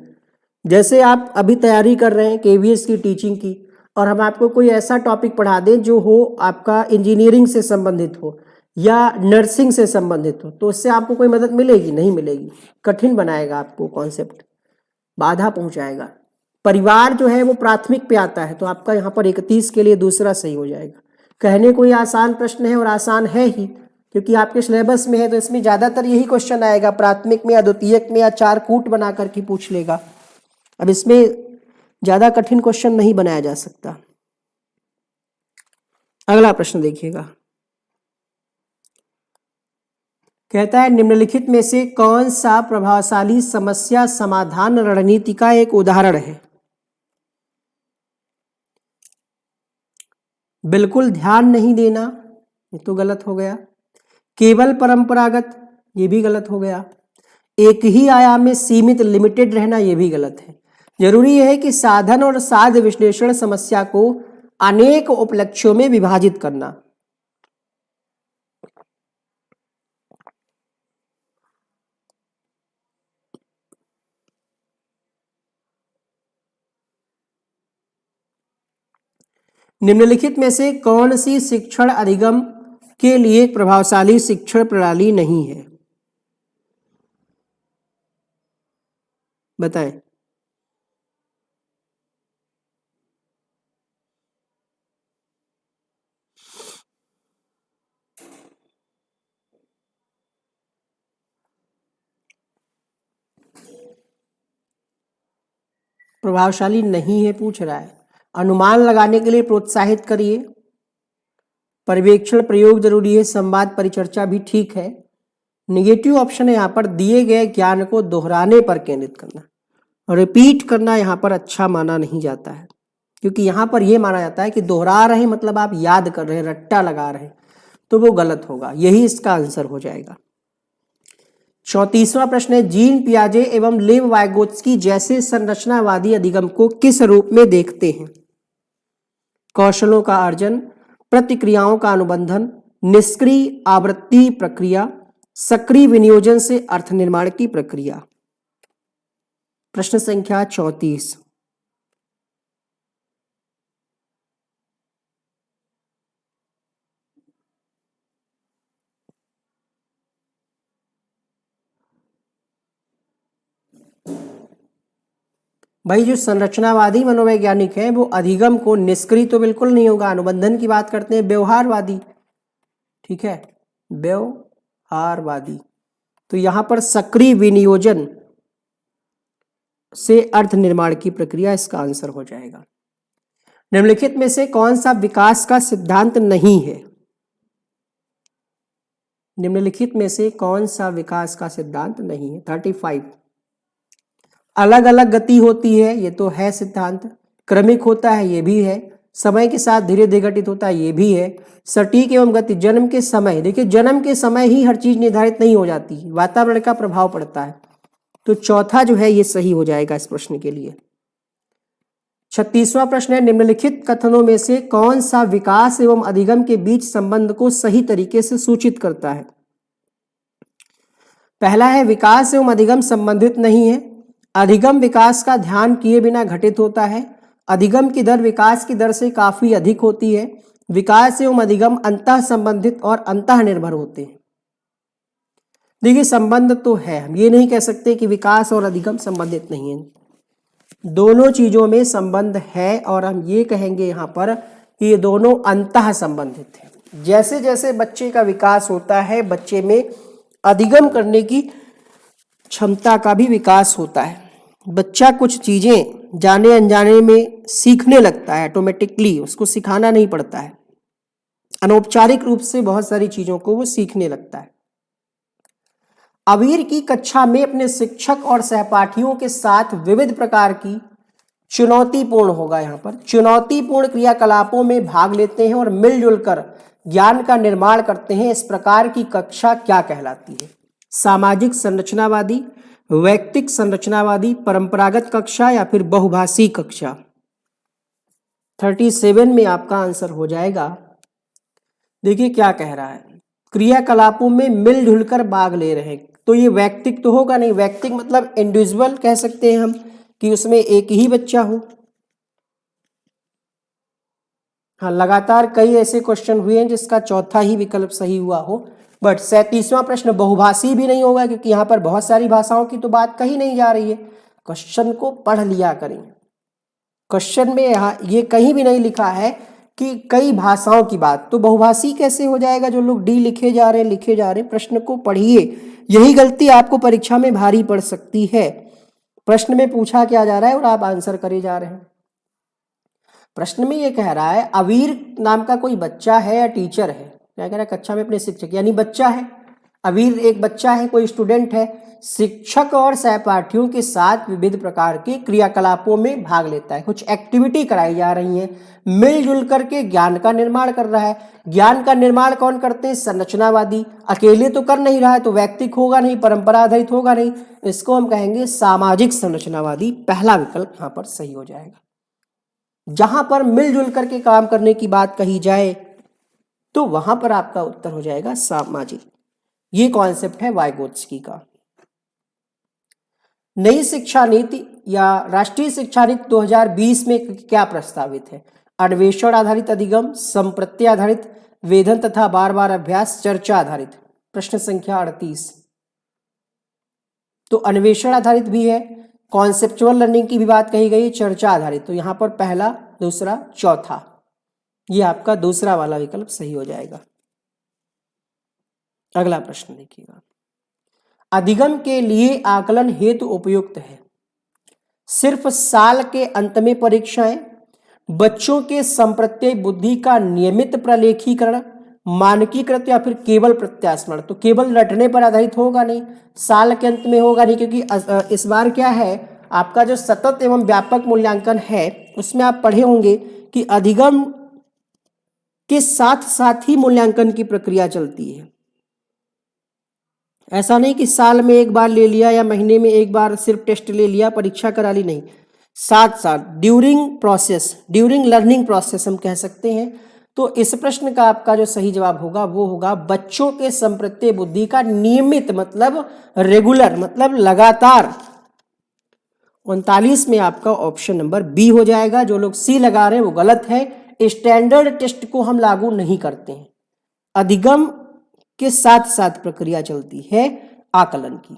जैसे आप अभी तैयारी कर रहे हैं केवीएस की टीचिंग की, और हम आपको कोई ऐसा टॉपिक पढ़ा दें जो हो आपका इंजीनियरिंग से संबंधित हो या नर्सिंग से संबंधित हो, तो उससे आपको कोई मदद मिलेगी? नहीं मिलेगी, कठिन बनाएगा आपको कॉन्सेप्ट, बाधा पहुंचाएगा। परिवार जो है वो प्राथमिक पे आता है, तो आपका यहाँ पर 31 के लिए दूसरा सही हो जाएगा। कहने को ये आसान प्रश्न है, और आसान है ही क्योंकि आपके सिलेबस में है, तो इसमें ज्यादातर यही क्वेश्चन आएगा, प्राथमिक में या द्वितीयक में, या चार कूट बना करके पूछ लेगा। अब इसमें ज्यादा कठिन क्वेश्चन नहीं बनाया जा सकता। अगला प्रश्न देखिएगा, कहता है निम्नलिखित में से कौन सा प्रभावशाली समस्या समाधान रणनीति का एक उदाहरण है? बिल्कुल ध्यान नहीं देना, ये तो गलत हो गया। केवल परंपरागत, ये भी गलत हो गया। एक ही आयाम में सीमित, लिमिटेड रहना, ये भी गलत है। जरूरी है कि साधन और साध्य विश्लेषण समस्या को अनेक उपलक्ष्यों में विभाजित करना। निम्नलिखित में से कौन सी शिक्षण अधिगम के लिए एक प्रभावशाली शिक्षण प्रणाली नहीं है? बताएं। प्रभावशाली नहीं है पूछ रहा है। अनुमान लगाने के लिए प्रोत्साहित करिए। पर्यवेक्षण प्रयोग जरूरी है, संवाद परिचर्चा भी ठीक है। निगेटिव ऑप्शन है यहाँ पर दिए गए ज्ञान को दोहराने पर केंद्रित करना, रिपीट करना यहाँ पर अच्छा माना नहीं जाता है, क्योंकि यहाँ पर यह माना जाता है कि दोहरा रहे हैं मतलब आप याद कर रहे हैं, रट्टा लगा रहे हैं, तो वो गलत होगा। यही इसका आंसर हो जाएगा। 34वां प्रश्न है, जीन पियाजे एवं लेव वाइगोत्स्की जैसे संरचनावादी अधिगम को किस रूप में देखते हैं? कौशलों का अर्जन, प्रतिक्रियाओं का अनुबंधन, निष्क्रिय आवृत्ति प्रक्रिया, सक्रिय विनियोजन से अर्थ निर्माण की प्रक्रिया। प्रश्न संख्या 34। भाई जो संरचनावादी मनोवैज्ञानिक हैं वो अधिगम को, निष्क्रिय तो बिल्कुल नहीं होगा, अनुबंधन की बात करते हैं, व्यवहारवादी, ठीक है, व्यवहारवादी। तो यहां पर सक्रिय विनियोजन से अर्थ निर्माण की प्रक्रिया इसका आंसर हो जाएगा। निम्नलिखित में से कौन सा विकास का सिद्धांत नहीं है? निम्नलिखित में से कौन सा विकास का सिद्धांत नहीं है? 35। अलग अलग गति होती है, ये तो है सिद्धांत। क्रमिक होता है, ये भी है। समय के साथ धीरे धीरे घटित होता है, ये भी है। सटीक एवं गति, जन्म के समय, देखिए जन्म के समय ही हर चीज निर्धारित नहीं हो जाती, वातावरण का प्रभाव पड़ता है। तो चौथा जो है ये सही हो जाएगा इस प्रश्न के लिए। 36वां प्रश्न है, निम्नलिखित कथनों में से कौन सा विकास एवं अधिगम के बीच संबंध को सही तरीके से सूचित करता है? पहला है, विकास एवं अधिगम संबंधित नहीं है। अधिगम विकास का ध्यान किए बिना घटित होता है। अधिगम की दर विकास की दर से काफी अधिक होती है। विकास एवं अधिगम अंतः संबंधित और अंतः निर्भर होते हैं। देखिए संबंध तो है, हम ये नहीं कह सकते कि विकास और अधिगम संबंधित नहीं है, दोनों चीजों में संबंध है। और हम ये कहेंगे यहाँ पर कि ये दोनों अंतः संबंधित हैं। जैसे जैसे बच्चे का विकास होता है, बच्चे में अधिगम करने की क्षमता का भी विकास होता है। बच्चा कुछ चीजें जाने अनजाने में सीखने लगता है ऑटोमेटिकली, उसको सिखाना नहीं पड़ता है। अनौपचारिक रूप से बहुत सारी चीजों को वो सीखने लगता है। अवीर की कक्षा में अपने शिक्षक और सहपाठियों के साथ विविध प्रकार की चुनौतीपूर्ण, होगा यहाँ पर, चुनौतीपूर्ण क्रियाकलापों में भाग लेते हैं और मिलजुल कर ज्ञान का निर्माण करते हैं। इस प्रकार की कक्षा क्या कहलाती है? सामाजिक संरचनावादी, वैयक्तिक संरचनावादी, परंपरागत कक्षा या फिर बहुभाषी कक्षा? 37 में आपका आंसर हो जाएगा। देखिए क्या कह रहा है, क्रियाकलापों में मिलजुल कर भाग ले रहे हैं, तो ये वैयक्तिक तो होगा नहीं। वैयक्तिक मतलब इंडिविजुअल कह सकते हैं हम, कि उसमें एक ही बच्चा हो। हाँ, लगातार कई ऐसे क्वेश्चन हुए हैं जिसका चौथा ही विकल्प सही हुआ हो। बट 37वां प्रश्न बहुभाषी भी नहीं होगा, क्योंकि यहाँ पर बहुत सारी भाषाओं की तो बात कही नहीं जा रही है। क्वेश्चन को पढ़ लिया करें। क्वेश्चन में यहाँ ये कहीं भी नहीं लिखा है कि कई भाषाओं की बात, तो बहुभाषी कैसे हो जाएगा? जो लोग डी लिखे जा रहे हैं, प्रश्न को पढ़िए। यही गलती आपको परीक्षा में भारी पड़ सकती है। प्रश्न में पूछा क्या जा रहा है और आप आंसर करे जा रहे हैं। प्रश्न में ये कह रहा है, अवीर नाम का कोई बच्चा है या टीचर है, क्या कह रहा है, कक्षा में अपने शिक्षक, यानी बच्चा है। अवीर एक बच्चा है, कोई स्टूडेंट है, शिक्षक और सहपाठियों के साथ विविध प्रकार के क्रियाकलापों में भाग लेता है। कुछ एक्टिविटी कराई जा रही है, मिलजुल करके ज्ञान का निर्माण कर रहा है। ज्ञान का निर्माण कौन करते हैं? संरचनावादी। अकेले तो कर नहीं रहा है, तो वैयक्तिक होगा नहीं, परंपरा आधारित होगा नहीं। इसको हम कहेंगे सामाजिक संरचनावादी। पहला विकल्प यहाँ पर सही हो जाएगा। जहां पर मिलजुल करके काम करने की बात कही जाए तो वहां पर आपका उत्तर हो जाएगा सामाजिक। ये कॉन्सेप्ट है वाइगोत्स्की का। नई शिक्षा नीति या राष्ट्रीय शिक्षा नीति 2020 में क्या प्रस्तावित है? अन्वेषण आधारित अधिगम, संप्रत्य आधारित, वेधन तथा बार बार अभ्यास, चर्चा आधारित? प्रश्न संख्या 38। तो अन्वेषण आधारित भी है, कॉन्सेप्चुअल लर्निंग की भी बात कही गई, चर्चा आधारित। तो यहाँ पर पहला, दूसरा, चौथा, ये आपका दूसरा वाला विकल्प सही हो जाएगा। अगला प्रश्न देखिएगा, अधिगम के लिए आकलन हेतु उपयुक्त है सिर्फ साल के अंत में परीक्षाएं, बच्चों के संप्रत्यय बुद्धि का नियमित प्रलेखीकरण, मानकीकृत या फिर केवल प्रत्यास्मरण। तो केवल रटने पर आधारित होगा नहीं, साल के अंत में होगा नहीं, क्योंकि इस बार क्या है, आपका जो सतत एवं व्यापक मूल्यांकन है उसमें आप पढ़े होंगे कि अधिगम के साथ साथ ही मूल्यांकन की प्रक्रिया चलती है। ऐसा नहीं कि साल में एक बार ले लिया या महीने में एक बार सिर्फ टेस्ट ले लिया, परीक्षा करा ली, नहीं, साथ साथ during process, during learning process हम कह सकते हैं। तो इस प्रश्न का आपका जो सही जवाब होगा वो होगा बच्चों के संप्रत्यय बुद्धि का नियमित मतलब रेगुलर मतलब लगातार। 39 में आपका ऑप्शन नंबर बी हो जाएगा। जो लोग सी लगा रहे हैं वो गलत है, स्टैंडर्ड टेस्ट को हम लागू नहीं करते हैं, अधिगम के साथ साथ प्रक्रिया चलती है आकलन की।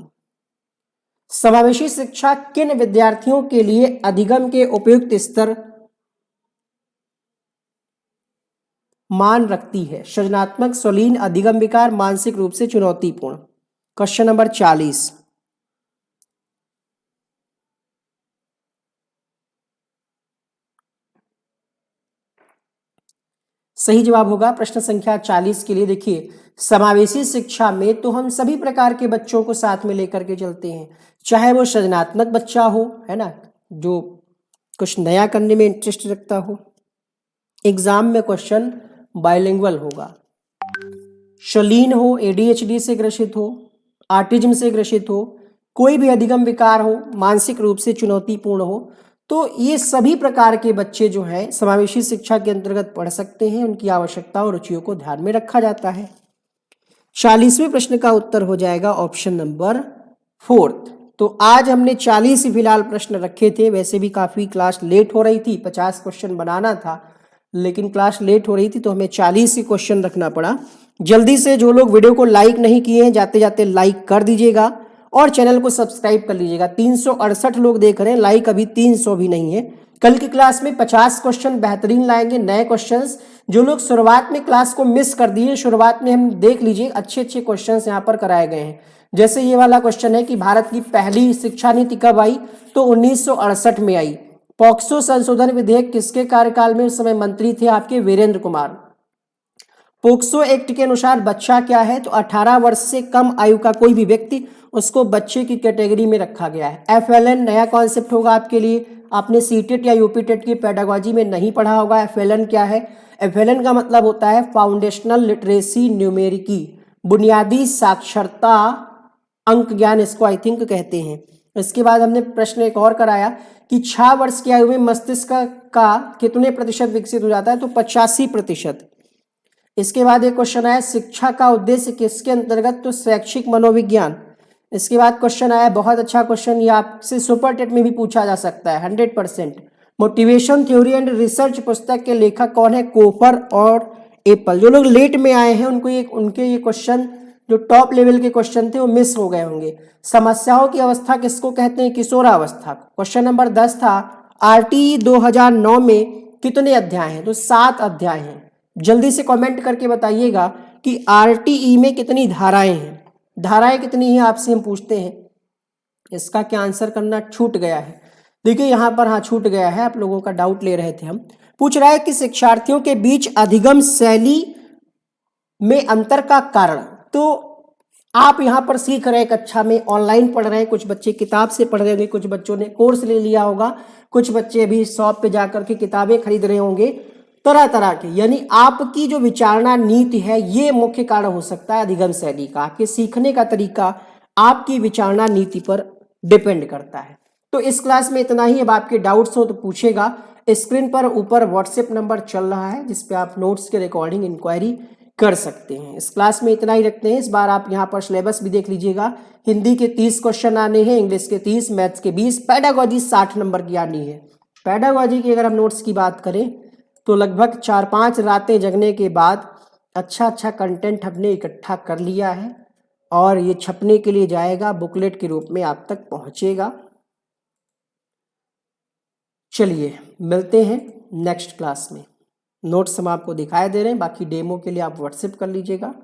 समावेशी शिक्षा किन विद्यार्थियों के लिए अधिगम के उपयुक्त स्तर मान रखती है? सृजनात्मक, स्वलीन, अधिगम विकार, मानसिक रूप से चुनौतीपूर्ण। Question number 40। सही जवाब होगा प्रश्न संख्या 40 के लिए। देखिए, समावेशी शिक्षा में तो हम सभी प्रकार के बच्चों को साथ में लेकर के चलते हैं, चाहे वो सृजनात्मक बच्चा हो, है ना, जो कुछ नया करने में इंटरेस्ट रखता हो, एग्जाम में क्वेश्चन बाइलिंगुअल होगा, शलीन हो, एडीएचडी से ग्रसित हो, ऑटिज्म से ग्रसित हो, कोई भी अधिगम विकार हो, मानसिक रूप से चुनौतीपूर्ण हो, तो ये सभी प्रकार के बच्चे जो हैं समावेशी शिक्षा के अंतर्गत पढ़ सकते हैं। उनकी आवश्यकता और रुचियों को ध्यान में रखा जाता है। 40वें प्रश्न का उत्तर हो जाएगा ऑप्शन नंबर 4। तो आज हमने 40 फिलहाल प्रश्न रखे थे। वैसे भी काफी क्लास लेट हो रही थी, 50 क्वेश्चन बनाना था, लेकिन क्लास लेट हो रही थी तो हमें 40 ही क्वेश्चन रखना पड़ा। जल्दी से जो लोग वीडियो को लाइक नहीं किए हैं, जाते जाते लाइक कर दीजिएगा और चैनल को सब्सक्राइब कर लीजिएगा। 368 लोग देख रहे हैं, लाइक अभी 300 भी नहीं है। कल की क्लास में 50 क्वेश्चन बेहतरीन लाएंगे, नए क्वेश्चंस। जो लोग शुरुआत में क्लास को मिस कर दिए, शुरुआत में हम देख लीजिए अच्छे अच्छे क्वेश्चंस यहाँ पर कराए गए हैं। जैसे ये वाला क्वेश्चन है कि भारत की पहली शिक्षा नीति कब आई, तो 1968 में आई। पॉक्सो संशोधन विधेयक किसके कार्यकाल में, उस समय मंत्री थे आपके वीरेंद्र कुमार। पोक्सो एक्ट के अनुसार बच्चा क्या है, तो 18 वर्ष से कम आयु का कोई भी व्यक्ति, उसको बच्चे की कैटेगरी में रखा गया है। एफएलएन नया कॉन्सेप्ट होगा आपके लिए, आपने सीटेट या यूपीटेट की पेडागोजी में नहीं पढ़ा होगा। एफएलएन क्या है? एफएलएन का मतलब होता है फाउंडेशनल लिटरेसी न्यूमेरिकी, बुनियादी साक्षरता अंक ज्ञान, इसको आई थिंक कहते हैं। इसके बाद हमने प्रश्न एक और कराया कि 6 वर्ष की आयु में मस्तिष्क का कितने प्रतिशत विकसित हो जाता है, तो 85%। इसके बाद एक क्वेश्चन आया शिक्षा का उद्देश्य किसके अंतर्गत, तो शैक्षिक मनोविज्ञान। इसके बाद क्वेश्चन आया, बहुत अच्छा क्वेश्चन, ये आपसे सुपर टेट में भी पूछा जा सकता है 100%। मोटिवेशन थ्योरी एंड रिसर्च पुस्तक के लेखक कौन है, कोफर और एप्पल। जो लोग लेट में आए हैं उनके ये क्वेश्चन जो टॉप लेवल के क्वेश्चन थे वो मिस हो गए होंगे। समस्याओं की अवस्था किसको कहते हैं, किशोरावस्था। क्वेश्चन नंबर 10 था आरटीई 2009 में कितने अध्याय हैं, तो 7 अध्याय हैं। जल्दी से कमेंट करके बताइएगा कि आरटीई में कितनी धाराएं हैं, धाराएं कितनी हैं आपसे हम पूछते हैं। इसका क्या आंसर करना छूट गया है, देखिए यहाँ पर, हाँ छूट गया है, आप लोगों का डाउट ले रहे थे हम। पूछ रहा है कि शिक्षार्थियों के बीच अधिगम शैली में अंतर का कारण। तो आप यहाँ पर सीख रहे हैं, कक्षा में ऑनलाइन पढ़ रहे हैं, कुछ बच्चे किताब से पढ़ रहे होंगे, कुछ बच्चों ने कोर्स ले लिया होगा, कुछ बच्चे अभी शॉप पे जाकर के किताबें खरीद रहे होंगे, तरह तरह के। यानी आपकी जो विचारणा नीति है ये मुख्य कारण हो सकता है अधिगम शैली का। आपके सीखने का तरीका आपकी विचारणा नीति पर डिपेंड करता है। तो इस क्लास में इतना ही। अब आपके डाउट्स हो तो पूछेगा। स्क्रीन पर ऊपर व्हाट्सएप नंबर चल रहा है जिस पे आप नोट्स के रिकॉर्डिंग इंक्वायरी कर सकते हैं। इस क्लास में इतना ही रखते हैं। इस बार आप यहाँ पर सिलेबस भी देख लीजिएगा। हिंदी के 30 क्वेश्चन आने हैं, इंग्लिश के 30, मैथ्स के 20, पेडागोजी 60 नंबर की आनी है। पेडागोजी की अगर हम नोट्स की बात करें तो लगभग 4-5 रातें जगने के बाद अच्छा कंटेंट हमने इकट्ठा कर लिया है और ये छपने के लिए जाएगा, बुकलेट के रूप में आप तक पहुँचेगा। चलिए मिलते हैं नेक्स्ट क्लास में। नोट्स हम आपको दिखाई दे रहे हैं, बाकी डेमो के लिए आप व्हाट्सएप कर लीजिएगा।